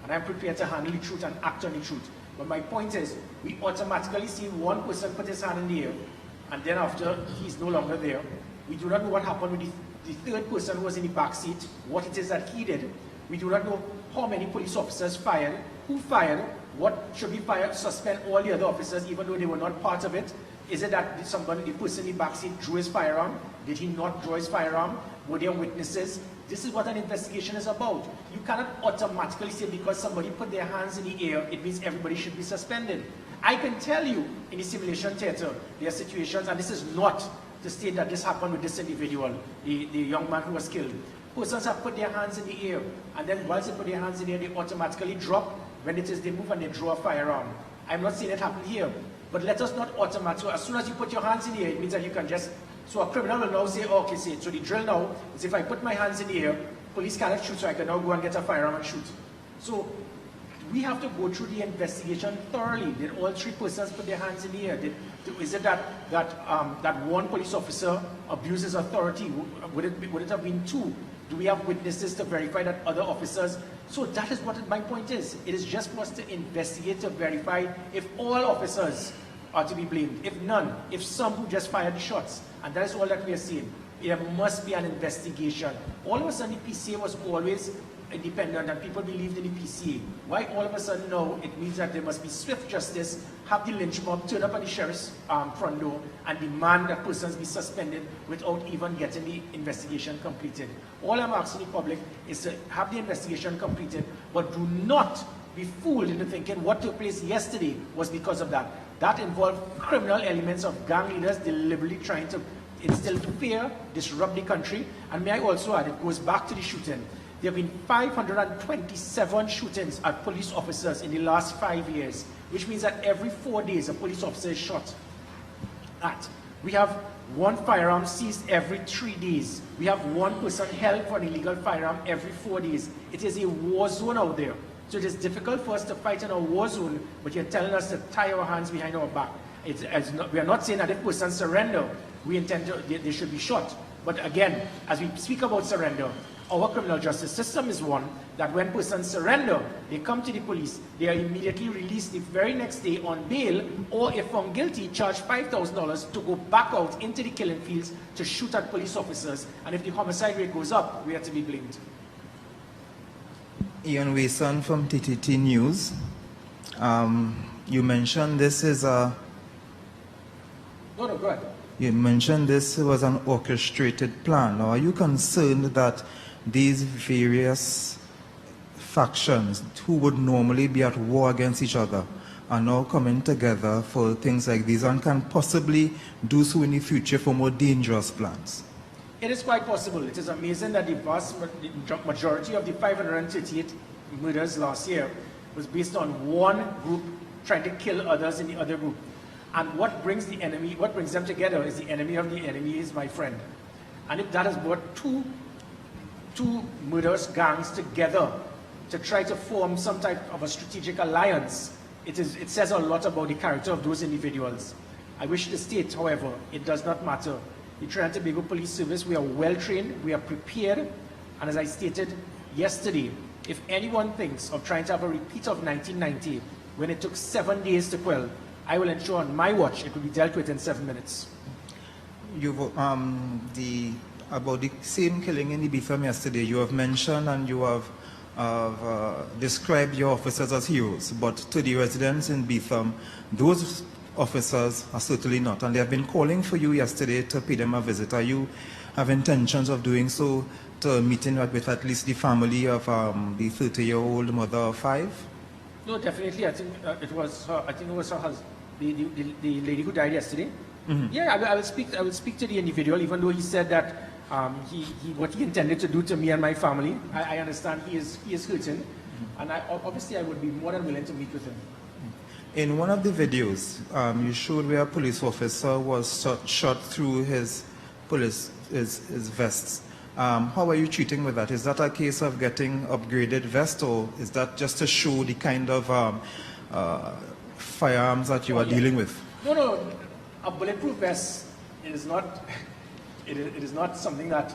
And I'm prepared to handle the truth and act on the truth. But my point is, we automatically see one person put his hand in the air, and then after, he's no longer there. We do not know what happened with the third person who was in the back seat, what it is that he did. We do not know how many police officers fired, who fired, what should be fired, suspend all the other officers even though they were not part of it. Is it that the person in the back seat drew his firearm? Did he not draw his firearm? Were there witnesses? This is what an investigation is about. You cannot automatically say because somebody put their hands in the air, it means everybody should be suspended. I can tell you in the simulation theater, there are situations, and this is not to state that this happened with this individual, the young man who was killed. Persons have put their hands in the air, and then once they put their hands in the air, they automatically drop. When it is they move and they draw a firearm. I'm not saying it happened here, but let us not automatically, as soon as you put your hands in the air, it means that you can just, so a criminal will now say, oh, okay, so the drill now is if I put my hands in the air, police cannot shoot, so I can now go and get a firearm and shoot. So we have to go through the investigation thoroughly. Did all three persons put their hands in the air? Is it that one police officer abuses authority? Would it have been two? Do we have witnesses to verify that other officers? So that is what my point is. It is just for us to investigate, to verify if all officers are to be blamed, if none, if some who just fired the shots. And that is all that we are seeing. There must be an investigation. All of a sudden, the PCA was always independent and people believed in the PCA. Why all of a sudden now it means that there must be swift justice, have the lynch mob turn up at the sheriff's front door and demand that persons be suspended without even getting the investigation completed. All I'm asking the public is to have the investigation completed, but do not be fooled into thinking what took place yesterday was because of that. That involved criminal elements of gang leaders deliberately trying to instill fear, disrupt the country, and may I also add, it goes back to the shooting. There have been 527 shootings at police officers in the last 5 years, which means that every 4 days a police officer is shot at. We have one firearm seized every 3 days. We have one person held for an illegal firearm every 4 days. It is a war zone out there. So it is difficult for us to fight in a war zone, but you're telling us to tie our hands behind our back. We are not saying that if persons surrender, we intend to, they should be shot. But again, as we speak about surrender, our criminal justice system is one that when persons surrender, they come to the police, they are immediately released the very next day on bail, or if found guilty, charged $5,000 to go back out into the killing fields to shoot at police officers. And if the homicide rate goes up, we are to be blamed. Ian Wason from TTT News. You mentioned this is a... No, go ahead. You mentioned this was an orchestrated plan. Now, are you concerned that these various factions who would normally be at war against each other are now coming together for things like these and can possibly do so in the future for more dangerous plans? It is quite possible. It is amazing that the vast majority of the 538 murders last year was based on one group trying to kill others in the other group. And what brings them together is the enemy of the enemy is my friend. And if that has brought two murderous gangs together to try to form some type of a strategic alliance, it says a lot about the character of those individuals. I wish to state, however, it does not matter. The Trinidad and Tobago Police Service, we are well trained, we are prepared, and as I stated yesterday, if anyone thinks of trying to have a repeat of 1990, when it took 7 days to quell, I will ensure on my watch it will be dealt with in 7 minutes. You've, about the same killing in Griffith yesterday, you have mentioned and you have described your officers as heroes, but to the residents in Griffith, those officers are certainly not, and they have been calling for you yesterday to pay them a visit. Are you have intentions of doing so, to meeting with at least the family of the 30-year-old mother of 5? No, definitely. I think it was her. I think it was her husband, the lady who died yesterday. Mm-hmm. Yeah, I will speak. I will speak to the individual, even though he said that what he intended to do to me and my family. I understand he is hurting, mm-hmm. And obviously I would be more than willing to meet with him. In one of the videos, you showed where a police officer was shot through his vests. How are you treating with that? Is that a case of getting upgraded vest, or is that just to show the kind of firearms that you are dealing with? No. A bulletproof vest is not. It is not something that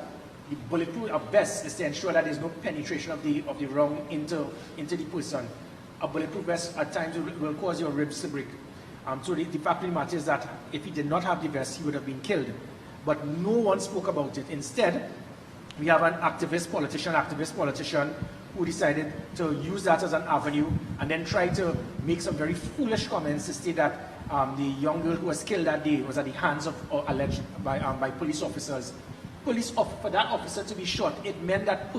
the bulletproof vest is to ensure that there is no penetration of the round into the person. A bulletproof vest at times will cause your ribs to break. So the fact of the matter is that if he did not have the vest, he would have been killed. But no one spoke about it. Instead, we have an activist politician who decided to use that as an avenue and then try to make some very foolish comments to state that the young girl who was killed that day was at the hands of, or alleged by police officers. For that officer to be shot, it meant that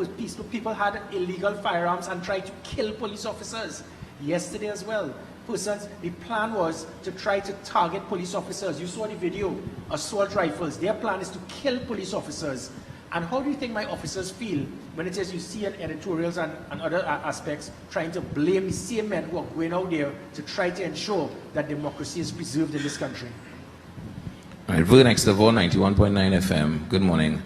people had illegal firearms and tried to kill police officers. Yesterday as well, the plan was to try to target police officers. You saw the video, assault rifles. Their plan is to kill police officers. And how do you think my officers feel when it is you see in editorials and other aspects trying to blame the same men who are going out there to try to ensure that democracy is preserved in this country? All right, we're next to 91.9 FM. Good morning.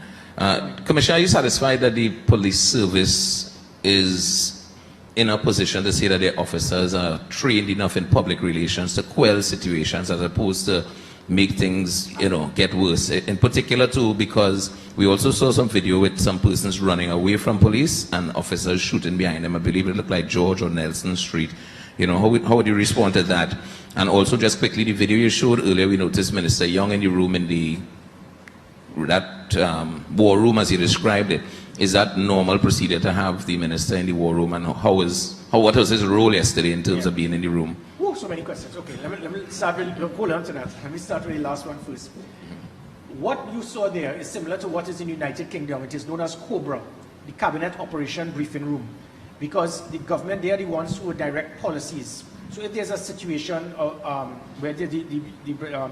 Commissioner, are you satisfied that the police service is in a position to say that their officers are trained enough in public relations to quell situations as opposed to make things, get worse? In particular, too, because we also saw some video with some persons running away from police and officers shooting behind them. I believe it looked like George or Nelson Street. How would you respond to that? And also, just quickly, the video you showed earlier, we noticed Minister Young in the room in that war room, as you described it. Is that normal procedure to have the minister in the war room? And what was his role yesterday in terms of being in the room? Oh, so many questions. Okay, let me start with, hold on to that. Let me start with the last one first. What you saw there is similar to what is in the United Kingdom. It is known as COBRA, the Cabinet Operation Briefing Room, because the government, they are the ones who direct policies. So if there's a situation where the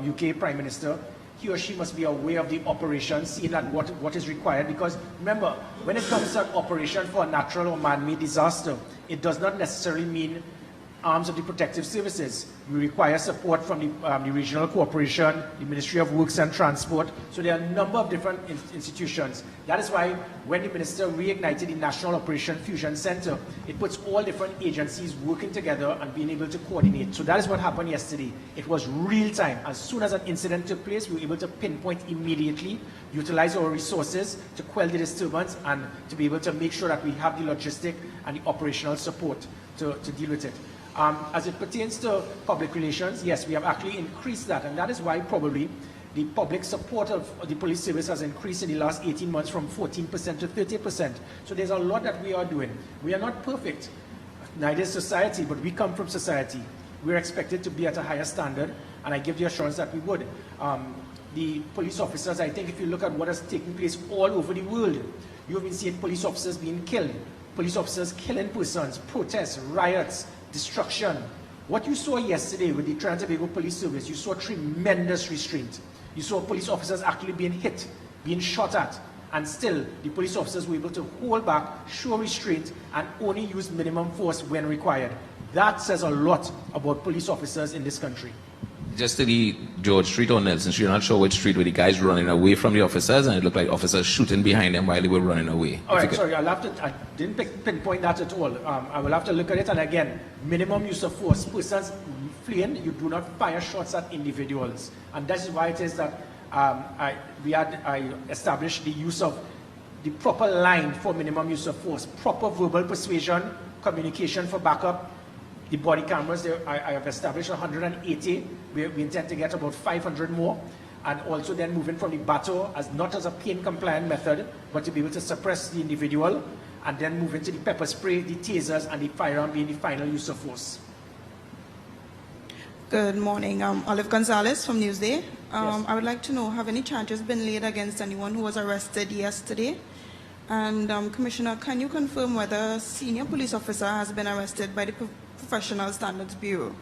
UK Prime Minister, he or she must be aware of the operation, seeing that what is required. Because remember, when it comes to an operation for a natural or man-made disaster, it does not necessarily mean arms of the protective services. We require support from the regional cooperation, the Ministry of Works and Transport. So there are a number of different institutions. That is why when the minister reignited the National Operation Fusion Center, it puts all different agencies working together and being able to coordinate. So that is what happened yesterday. It was real time. As soon as an incident took place, we were able to pinpoint immediately, utilize our resources to quell the disturbance and to be able to make sure that we have the logistic and the operational support to deal with it. As it pertains to public relations, yes, we have actually increased that, and that is why probably the public support of the police service has increased in the last 18 months from 14% to 30%. So there's a lot that we are doing. We are not perfect, neither is society, but we come from society. We're expected to be at a higher standard, and I give the assurance that we would. The police officers, I think if you look at what has taken place all over the world, you've been seeing police officers being killed, police officers killing persons, protests, riots, destruction. What you saw yesterday with the Trinidad and Tobago Police Service, you saw tremendous restraint. You saw police officers actually being hit, being shot at, and still the police officers were able to hold back, show restraint, and only use minimum force when required. That says a lot about police officers in this country. Just to the George Street or Nelson Street, I'm not sure which street, where the guys running away from the officers, and it looked like officers shooting behind them while they were running away. All right, sorry, I didn't pinpoint that at all. I will have to look at it, and again, minimum use of force. Persons fleeing, you do not fire shots at individuals. And that is why it is that I established the use of the proper line for minimum use of force, proper verbal persuasion, communication for backup. The body cameras, I have established 180. We intend to get about 500 more. And also then moving from the battle, not as a pain-compliant method, but to be able to suppress the individual, and then move into the pepper spray, the tasers, and the firearm being the final use of force. Good morning. Olive Gonzalez from Newsday. Yes. I would like to know, have any charges been laid against anyone who was arrested yesterday? And Commissioner, can you confirm whether a senior police officer has been arrested by the Professional Standards Bureau?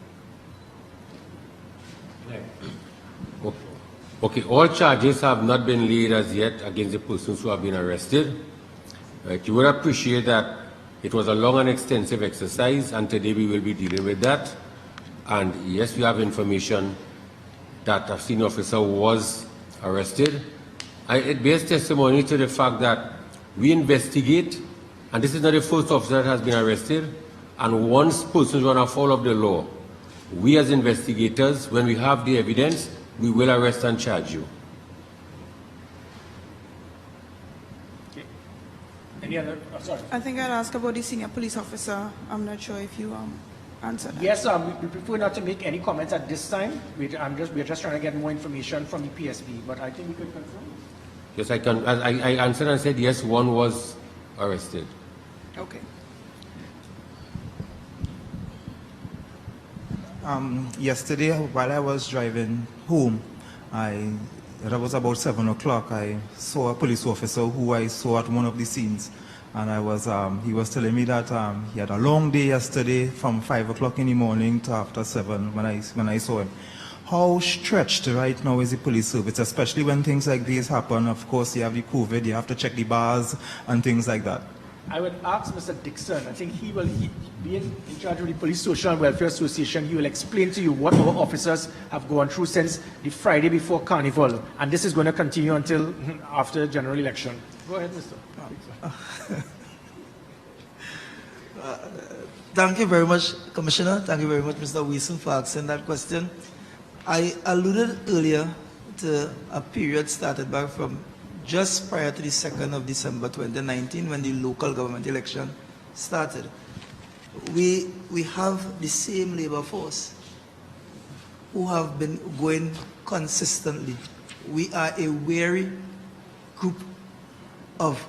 Okay, all charges have not been laid as yet against the persons who have been arrested. You would appreciate that it was a long and extensive exercise, and today we will be dealing with that. And yes, we have information that a senior officer was arrested. It bears testimony to the fact that we investigate, and this is not the first officer that has been arrested. And once persons run afoul of the law, we as investigators, when we have the evidence, we will arrest and charge you. Okay. Any other? Sorry. I think I'd ask about the senior police officer. I'm not sure if you answered that. Yes, we prefer not to make any comments at this time. We're just trying to get more information from the PSB, but I think we could confirm. Yes, I can. I answered and said yes, one was arrested. Okay. Yesterday, while I was driving home, it was about 7 o'clock, I saw a police officer who I saw at one of the scenes. And he was telling me that he had a long day yesterday from 5 o'clock in the morning to after 7 when I saw him. how stretched right now is the police service, especially when things like these happen? Of course, you have the COVID, you have to check the bars and things like that. I would ask Mr. Dixon, I think he being in charge of the Police Social and Welfare Association, he will explain to you what our officers have gone through since the Friday before Carnival, and this is going to continue until after the general election. Go ahead, Mr. Dixon. Thank you very much, Commissioner. Thank you very much, Mr. Wilson, for asking that question. I alluded earlier to a period started back from just prior to the 2nd of December 2019, when the local government election started. We have the same labor force who have been going consistently. We are a weary group of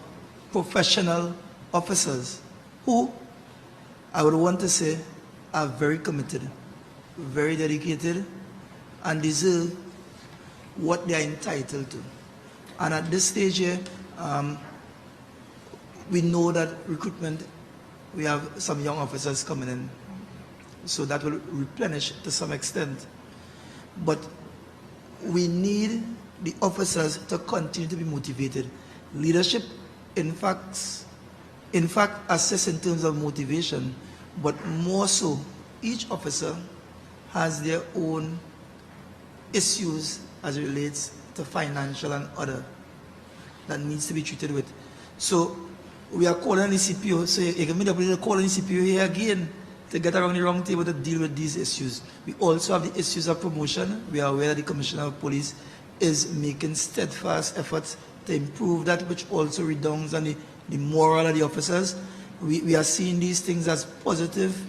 professional officers who, I would want to say, are very committed, very dedicated, and deserve what they are entitled to. And at this stage here, we know that recruitment, we have some young officers coming in, so that will replenish to some extent. But we need the officers to continue to be motivated. Leadership, in fact, assists in terms of motivation, but more so, each officer has their own issues as it relates to financial and other that needs to be treated with. So we are calling the CPO, so you can meet up with the calling the CPO here again to get around the round table to deal with these issues. We also have the issues of promotion. We are aware that the Commissioner of Police is making steadfast efforts to improve that, which also redounds on the moral of the officers. We are seeing these things as positive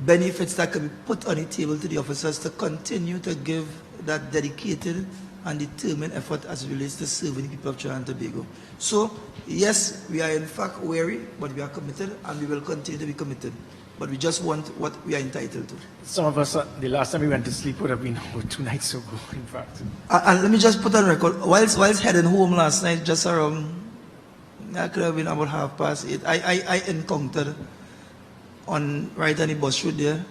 benefits that can be put on the table to the officers to continue to give that dedicated and determined effort as it relates to serving the people of Trinidad and Tobago. So, yes, we are in fact weary, but we are committed, and we will continue to be committed. But we just want what we are entitled to. Some of us, the last time we went to sleep would have been 2 nights ago, in fact. And let me just put on record, whilst heading home last night, just around, I could have been about 8:30, I encountered right on the bus route there,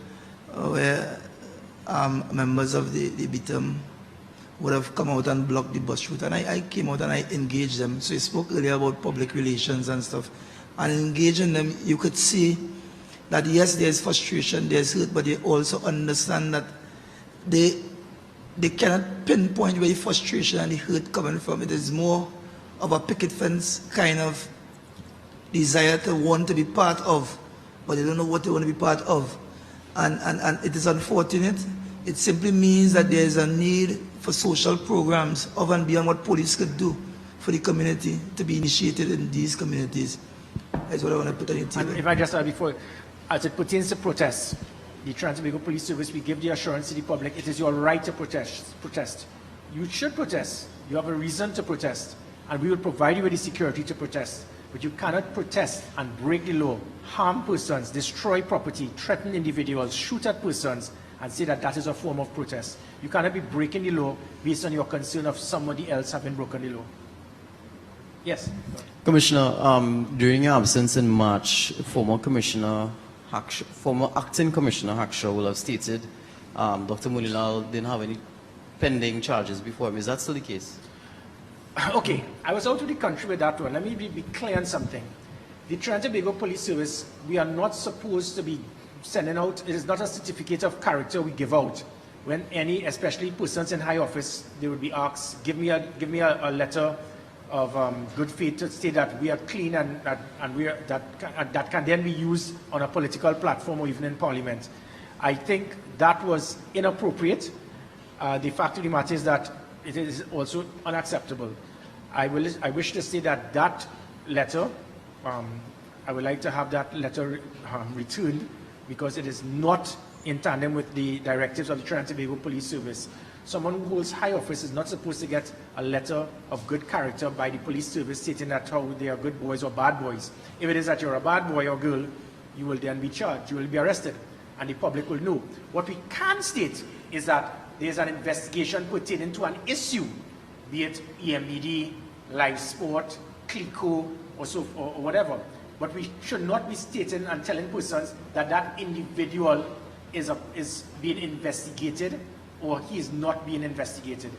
where members of the BTM would have come out and blocked the bus route, and I came out and I engaged them. So I spoke earlier about public relations and stuff, and engaging them, you could see that yes, there's frustration, there's hurt, but they also understand that they cannot pinpoint where the frustration and the hurt coming from. It is more of a picket fence kind of desire to want to be part of, but they don't know what they want to be part of. And it is unfortunate. It simply means that there is a need for social programs of and beyond what police could do for the community to be initiated in these communities. That's what I want to put on your table. And if I just add before, as it pertains to protests, the Trinidad and Tobago Police Service, we give the assurance to the public, it is your right to protest. You should protest. You have a reason to protest. And we will provide you with the security to protest. But you cannot protest and break the law, harm persons, destroy property, threaten individuals, shoot at persons, and say that that is a form of protest. You cannot be breaking the law based on your concern of somebody else having broken the law. Yes? Commissioner, during your absence in March, former acting Commissioner Hackshaw will have stated Dr. Munilal didn't have any pending charges before him. Is that still the case? Okay, I was out of the country with that one. Let me be clear on something. The Trinidad and Tobago Police Service, we are not supposed to be sending out, it is not a certificate of character we give out. When any, especially persons in high office, they would be asked, give me a letter of good faith to say that we are clean and that can then be used on a political platform or even in Parliament. I think that was inappropriate. The fact of the matter is that it is also unacceptable. I wish to say that that letter, I would like to have that letter returned, because it is not in tandem with the directives of the Trinidad and Tobago Police Service. Someone who holds high office is not supposed to get a letter of good character by the police service stating that how they are good boys or bad boys. If it is that you're a bad boy or girl, you will then be charged, you will be arrested, and the public will know. What we can state is that there is an investigation pertaining to an issue, be it EMBD, live sport, CLICO, or whatever. But we should not be stating and telling persons that that individual is being investigated or he is not being investigated.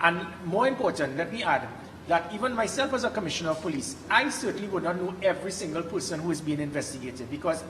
And more important, let me add that even myself as a commissioner of police, I certainly would not know every single person who is being investigated, because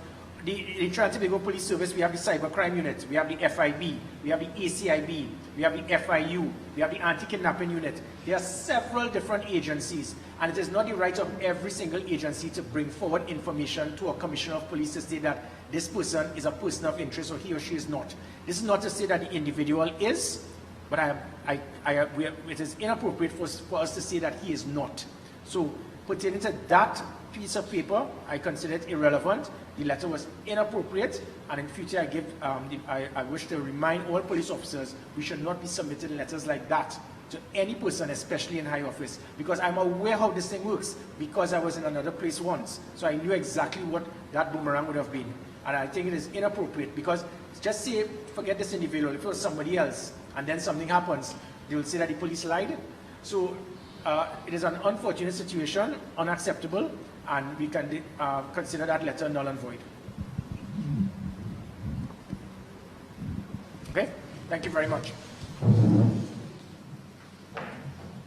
in Trinidad and Tobago Police Service, we have the cybercrime unit, we have the FIB, we have the ACIB, we have the FIU, we have the anti-kidnapping unit. There are several different agencies, and it is not the right of every single agency to bring forward information to a commissioner of police to say that this person is a person of interest or he or she is not. This is not to say that the individual is, but it is inappropriate for us to say that he is not. So pertaining to that piece of paper, I consider it irrelevant. The letter was inappropriate, and in future I wish to remind all police officers we should not be submitting letters like that to any person, especially in high office, because I'm aware how this thing works, because I was in another place once, so I knew exactly what that boomerang would have been. And I think it is inappropriate, because just say, forget this individual, if it was somebody else, and then something happens, they will say that the police lied. So it is an unfortunate situation, unacceptable, and we can consider that letter null and void. Okay? Thank you very much.